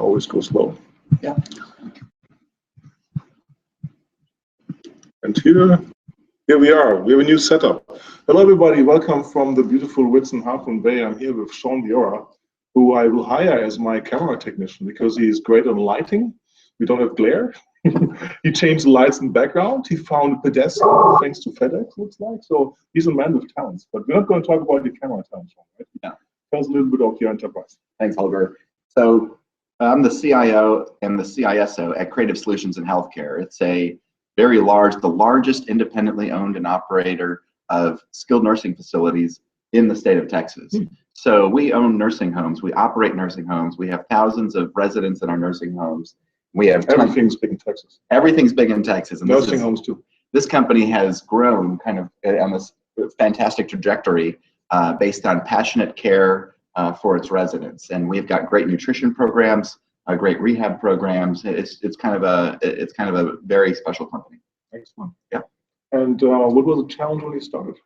always go slow. Yeah. And here we are. We have a new setup. Hello, everybody. Welcome from the beautiful Ritz-Carlton Bay. I'm here with Shawn Viora, who I will hire as my camera technician because he's great on lighting. We don't have glare. He changed the lights in the background. He found a pedestrian thanks to FedEx, looks like. So he's a man with talents. But we're not going to talk about your camera talents, right? Yeah. Tell us a little bit of your enterprise. Thanks, Holger. So I'm the CIO and the CISO at Creative Solutions in Healthcare. It's a very large, the largest independently owned and operator of skilled nursing facilities in the state of Texas. So we own nursing homes. We operate nursing homes. We have thousands of residents in our nursing homes. We have everything's big in Texas. Everything's big in Texas. And nursing homes too. This company has grown kind of on this fantastic trajectory based on passionate care for its residents. And we've got great nutrition programs, great rehab programs. It's kind of a very special company. Excellent. Yeah. And what was the challenge when you started?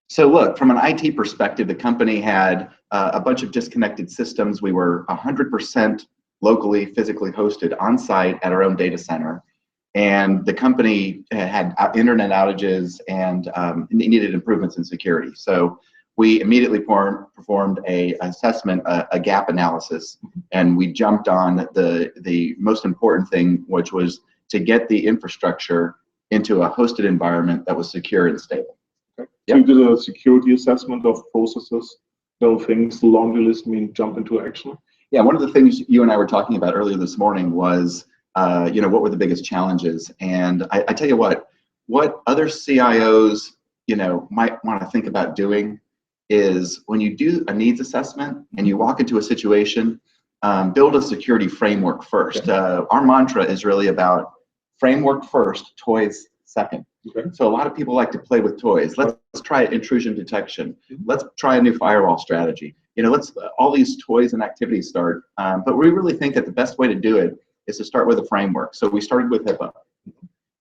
So look, from an IT perspective, the company had a bunch of disconnected systems. We were 100% locally, physically hosted on site at our own data center. And the company had internet outages and needed improvements in security. So we immediately performed an assessment, a gap analysis, and we jumped on the most important thing, which was to get the infrastructure into a hosted environment that was secure and stable. Okay. So you did a security assessment of processes, things, the laundry list, jump into action? Yeah, one of the things you and I were talking about earlier this morning was, what were the biggest challenges? And I tell you what other CIOs, might want to think about doing is when you do a needs assessment and you walk into a situation, build a security framework first. Okay. Our mantra is really about framework first, toys second. Okay. So a lot of people like to play with toys. Let's try intrusion detection. Let's try a new firewall strategy. Let's all these toys and activities start. But we really think that the best way to do it is to start with a framework. So we started with Hipaa.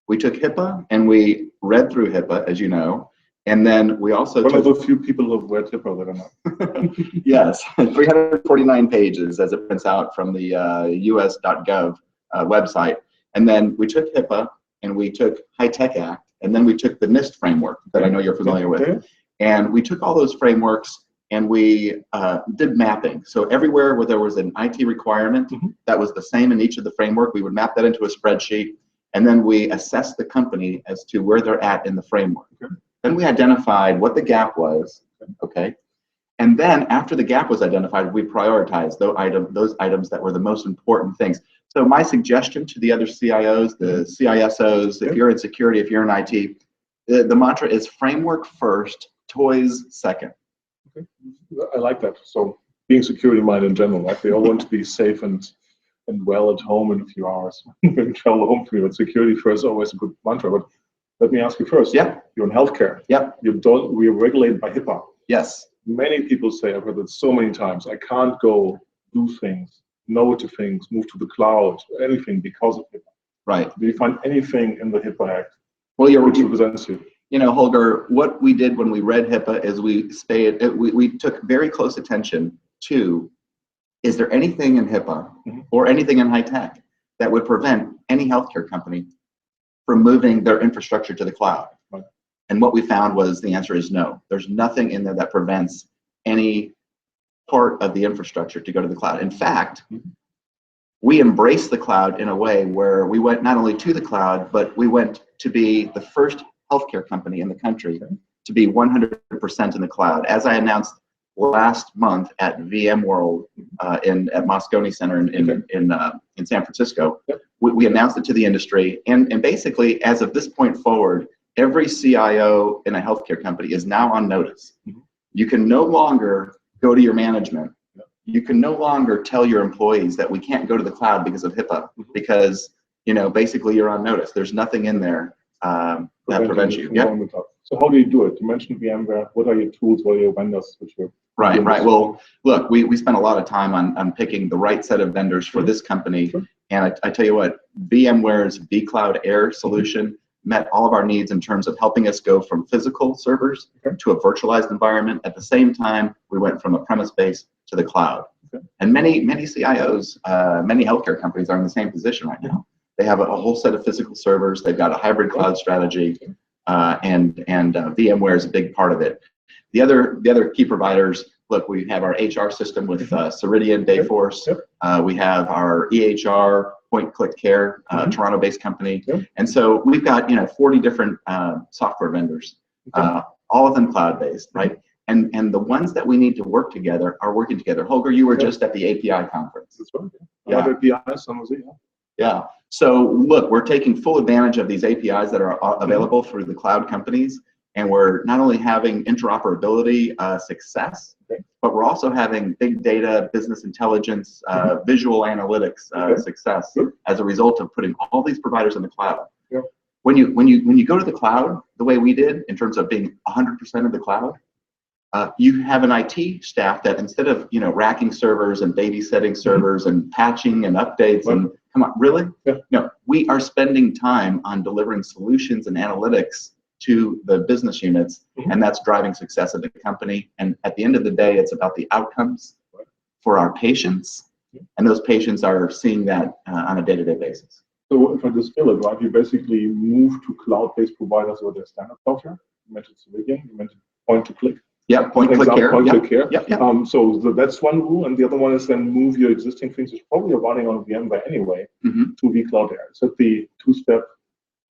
We took Hipaa and we read through Hipaa, as you know, and then we also one of the few people who have read Hipaa that are not. Yes, 349 pages as it prints out from the us.gov website. And then we took Hipaa and we took High-Tech Act, and then we took the NIST framework that I know you're familiar with. Okay. And we took all those frameworks and we did mapping. So everywhere where there was an IT requirement that was the same in each of the framework, we would map that into a spreadsheet, and then we assessed the company as to where they're at in the framework. Okay. Then we identified what the gap was, okay? And then after the gap was identified, we prioritized those items that were the most important things. So my suggestion to the other CIOs, the CISOs, if you're in security, if you're in IT, the mantra is framework first, toys second. Okay. I like that. So being security minded in general, right? They all want to be safe and well at home in a few hours when you travel home for you. But security first is always a good mantra. But let me ask you first. Yeah. You're in healthcare. Yeah. We are regulated by Hipaa. Yes. Many people say, I've heard it so many times, I can't go do things, know to things, move to the cloud, anything because of Hipaa. Right. Do you find anything in the Hipaa Act which represents you? Holger, what we did when we read Hipaa is we took very close attention to, is there anything in Hipaa or anything in high-tech that would prevent any healthcare company from moving their infrastructure to the cloud? Right. And what we found was the answer is no. There's nothing in there that prevents any part of the infrastructure to go to the cloud. In fact, we embraced the cloud in a way where we went not only to the cloud, but we went to be the first healthcare company in the country to be 100% in the cloud. As I announced last month at VMware at Moscone Center in San Francisco, we announced it to the industry. And basically, as of this point forward, every CIO in a healthcare company is now on notice. You can no longer go to your management. You can no longer tell your employees that we can't go to the cloud because of Hipaa, because basically you're on notice. There's nothing in there that prevents you. Yeah. So how do you do it? You mentioned VMware. What are your tools? What are your vendors? Right. Well, look, we spent a lot of time on picking the right set of vendors for this company. And I tell you what, VMware's vCloud Air solution met all of our needs in terms of helping us go from physical servers to a virtualized environment. At the same time, we went from a premise base to the cloud. And many CIOs, many healthcare companies are in the same position right now. They have a whole set of physical servers. They've got a hybrid cloud strategy, and VMware is a big part of it. The other key providers. Look, we have our HR system with Ceridian, Dayforce. We have our EHR, Point Click Care, Toronto-based company. And so we've got 40 different software vendors, all of them cloud-based, right? And the ones that we need to work together are working together. Holger, you were just at the API conference. That's right. API, yeah. So look, we're taking full advantage of these APIs that are available through the cloud companies. And we're not only having interoperability success, but we're also having big data, business intelligence, visual analytics success as a result of putting all these providers in the cloud. When you go to the cloud, the way we did in terms of being 100% of the cloud, you have an IT staff that instead of racking servers and babysitting servers and patching and updates and come on, really? No, we are spending time on delivering solutions and analytics to the business units, and that's driving success of the company. And at the end of the day, it's about the outcomes for our patients, and those patients are seeing that on a day-to-day basis. So if I distill it, right, you basically move to cloud-based providers with their standard software. You mentioned Ceridian, you mentioned Point to Click. Yeah, Point Click Care. Click Care. So that's one rule, and the other one is then move your existing things, which probably are running on VMware anyway, to vCloud Air. Is that the two-step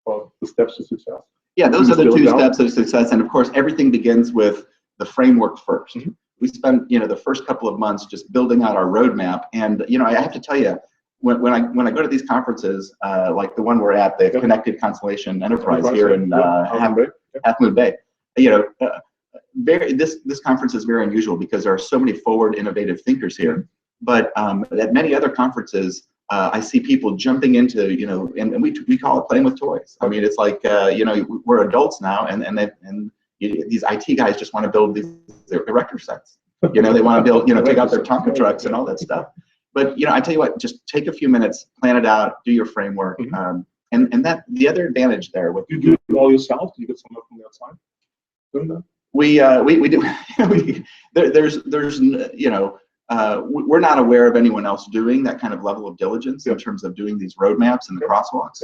or the steps to success? Yeah, those are the two steps of success, and of course, everything begins with the framework first. We spent the first couple of months just building out our roadmap, and I have to tell you, when I go to these conferences, like the one we're at, the Connected Constellation Enterprise here in Half Moon Bay, this conference is very unusual because there are so many forward, innovative thinkers here. But at many other conferences, I see people jumping into, and we call it playing with toys. I mean, it's like, we're adults now, and these IT guys just want to build these erector sets. They want to build, take out their Tonka trucks and all that stuff. But I tell you what, just take a few minutes, plan it out, do your framework, and that the other advantage there. You do it all yourself? Do you get someone from the outside doing that? We do. We're not aware of anyone else doing that kind of level of diligence in terms of doing these roadmaps and the crosswalks.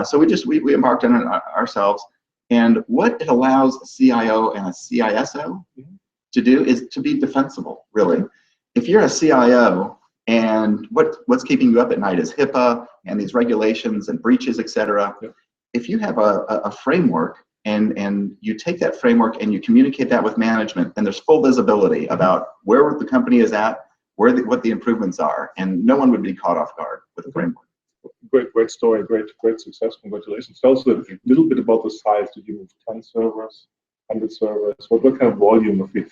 So we embarked on it ourselves. And what it allows a CIO and a CISO to do is to be defensible, really. If you're a CIO and what's keeping you up at night is Hipaa and these regulations and breaches, et cetera. If you have a framework and you take that framework and you communicate that with management, then there's full visibility about where the company is at, what the improvements are, and no one would be caught off guard with the framework. Great story, great success, congratulations. Tell us a little bit about the size. Did you move 10 servers, 100 servers? What kind of volume of it?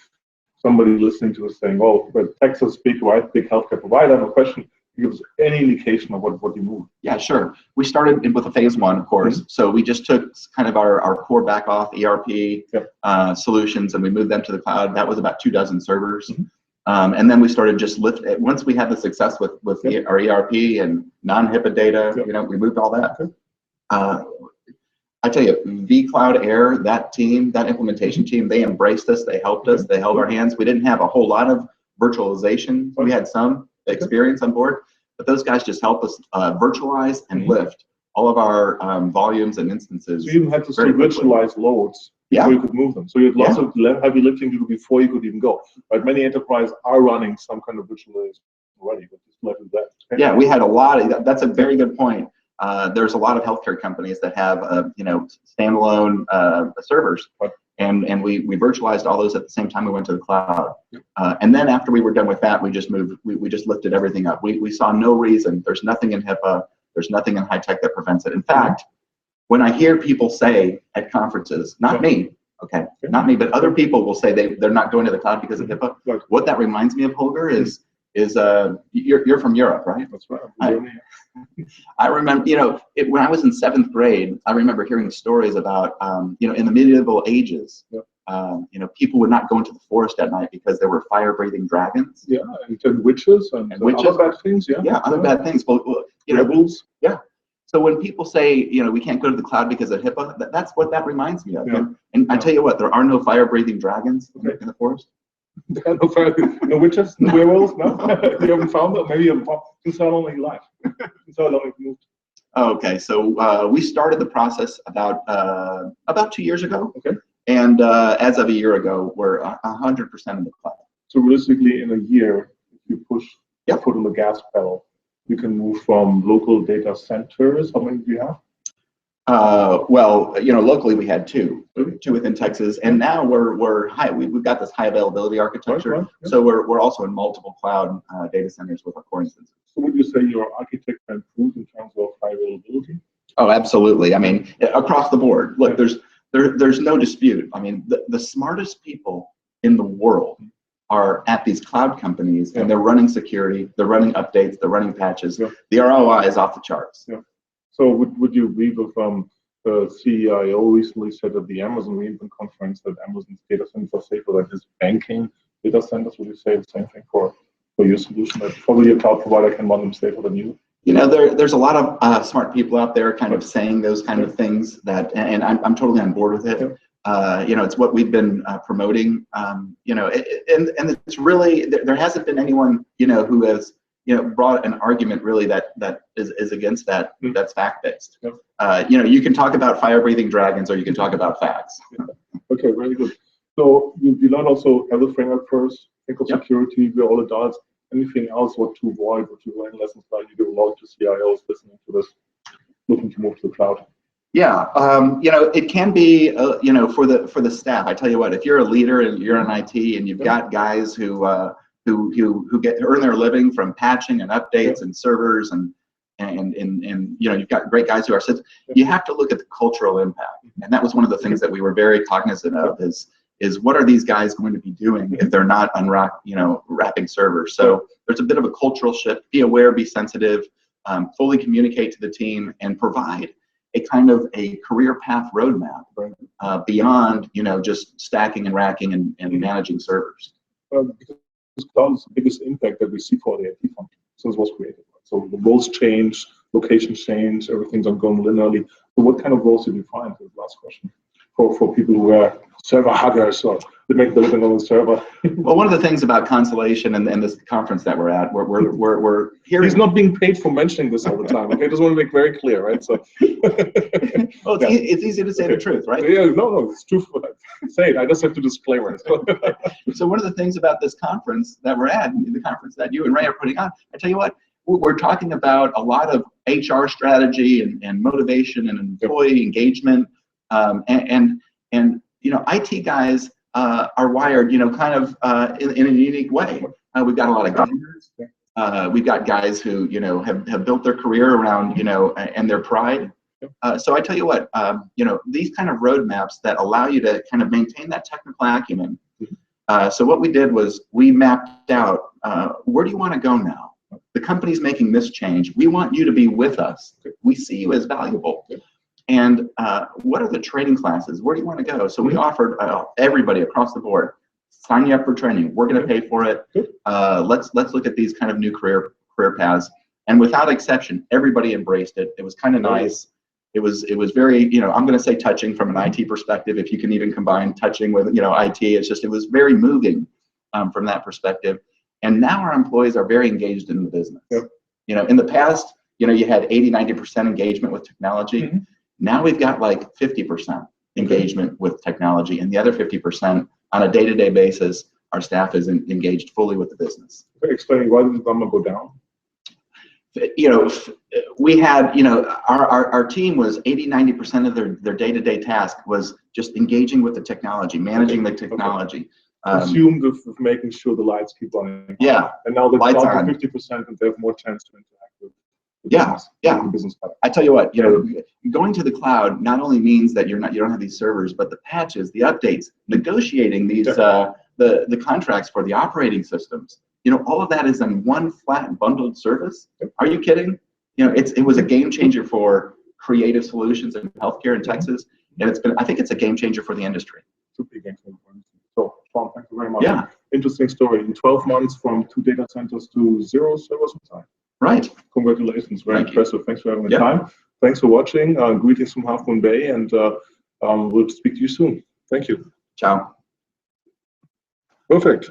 Somebody listening to us saying, oh, but Texas, big healthcare provider, no question. Give us any indication of what you moved. Yeah, sure. We started with a phase one, of course. So we just took kind of our core back off ERP solutions and we moved them to the cloud. That was about 24 servers. And then we started just once we had the success with our ERP and non-Hipaa data, we moved all that. I tell you, vCloud Air, that team, that implementation team, they embraced us, they helped us, they held our hands. We didn't have a whole lot of virtualization. We had some experience on board, but those guys just helped us virtualize and lift all of our volumes and instances. So you even had to virtualize loads before you could move them. So you had lots of heavy lifting to do before you could even go. But many enterprises are running some kind of virtualization already, but just let it that. Yeah, we had a lot of, that's a very good point. There's a lot of healthcare companies that have, standalone servers. And we virtualized all those at the same time we went to the cloud. And then after we were done with that, we just moved, we just lifted everything up. We saw no reason, there's nothing in Hipaa, there's nothing in high tech that prevents it. In fact, when I hear people say at conferences, not me, not me, but other people will say they're not going to the cloud because of Hipaa. What that reminds me of, Holger, is you're from Europe, right? That's right. I remember, when I was in 7th grade, I remember hearing stories about, in the medieval ages, people would not go into the forest at night because there were fire-breathing dragons. Yeah, and witches and witches. Other bad things. Yeah, other bad things. Well, rebels. Yeah. So when people say, we can't go to the cloud because of Hipaa, that's what that reminds me of. And I tell you what, there are no fire-breathing dragons in the forest. There are no witches, no werewolves, no? You haven't found them? Maybe you haven't found them. Since how long are you alive? Since how long have you moved? Okay, so we started the process about 2 years ago. Okay. And as of a year ago, we're 100% in the cloud. So realistically, in a year, if you push Yep. foot on the gas pedal, you can move from local data centers. How many do you have? Well, locally we had two within Texas, and now we're high. We've got this high availability architecture, Right, yeah. so we're also in multiple cloud data centers with our core instances. So would you say your architecture improved in terms of high availability? Oh, absolutely. I mean, across the board. Look, there's no dispute. I mean, the smartest people in the world are at these cloud companies, and they're running security, they're running updates, they're running patches. Yeah. The ROI is off the charts. Yeah. So would you agree with the CIO recently said at the Amazon re:Invent conference that Amazon's data centers are safer than his banking data centers? Would you say the same thing for your solution, that probably a cloud provider can run them safer than you? There's a lot of smart people out there kind of saying those kind of things and I'm totally on board with it. It's what we've been promoting. And it's really, there hasn't been anyone who has brought an argument really that is against that. That's fact-based. You can talk about fire-breathing dragons, or you can talk about facts. Okay, very good. So you learn also have the framework first, think of security, we're all adults. Anything else, what to avoid, what to learn lessons like you give a lot to CIOs listening to this, looking to move to the cloud? Yeah, it can be, for the staff. I tell you what, if you're a leader and you're in IT and you've got guys who earn their living from patching and updates and servers and you've got great guys who are you have to look at the cultural impact. And that was one of the things that we were very cognizant of is what are these guys going to be doing if they're not wrapping servers? So there's a bit of a cultural shift. Be aware, be sensitive, fully communicate to the team, and provide a kind of a career path roadmap beyond just stacking and racking and managing servers. Because cloud is the biggest impact that we see for the IT function since it was created. So the roles change, locations change, everything's ongoing linearly. So what kind of roles did you find? Is the last question. For people who are server huggers or they make the living on the server. Well, one of the things about Constellation and this conference that we're at, we're hearing. He's not being paid for mentioning this all the time. Okay, I just want to make very clear, right? So. Well, it's easy to say the truth, right? Yeah, no, it's truthful. Say it. I just have to disclaimer. So one of the things about this conference that we're at, the conference that you and Ray are putting on, I tell you what, we're talking about a lot of HR strategy and motivation and employee engagement. IT guys are wired, kind of in a unique way. We've got a lot of gamers. We've got guys who, have built their career around, and their pride. So I tell you what, these kind of roadmaps that allow you to kind of maintain that technical acumen. So what we did was we mapped out, where do you want to go now? The company's making this change. We want you to be with us. We see you as valuable. And what are the training classes? Where do you want to go? So we offered everybody across the board, sign you up for training. We're going to pay for it. Let's look at these kind of new career paths. And without exception, everybody embraced it. It was kind of nice. It was very, I'm going to say touching from an IT perspective. If you can even combine touching with, IT, it was very moving from that perspective. And now our employees are very engaged in the business. In the past, you had 80-90% engagement with technology. Now we've got like 50% engagement with technology, and the other 50% on a day-to-day basis, our staff is engaged fully with the business. Explaining why did the number go down? We had, our team was 80-90% of their day-to-day task was just engaging with the technology, managing the technology. Consumed with making sure the lights keep on. Yeah. And now they're lights down on. to 50%, and they have more chance to interact with. The business. I tell you what, going to the cloud not only means that you don't have these servers, but the patches, the updates, negotiating these the contracts for the operating systems. All of that is in one flat bundled service. Are you kidding? It was a game changer for creative solutions in healthcare in Texas, and I think it's a game changer for the industry. Super game changer. So, Shawn, thank you very much. Yeah. Interesting story. In 12 months, from 2 data centers to 0 servers inside. Right. Congratulations. Very impressive. Thanks for having the time. Thanks for watching. Greetings from Half Moon Bay, and we'll speak to you soon. Thank you. Ciao. Perfect.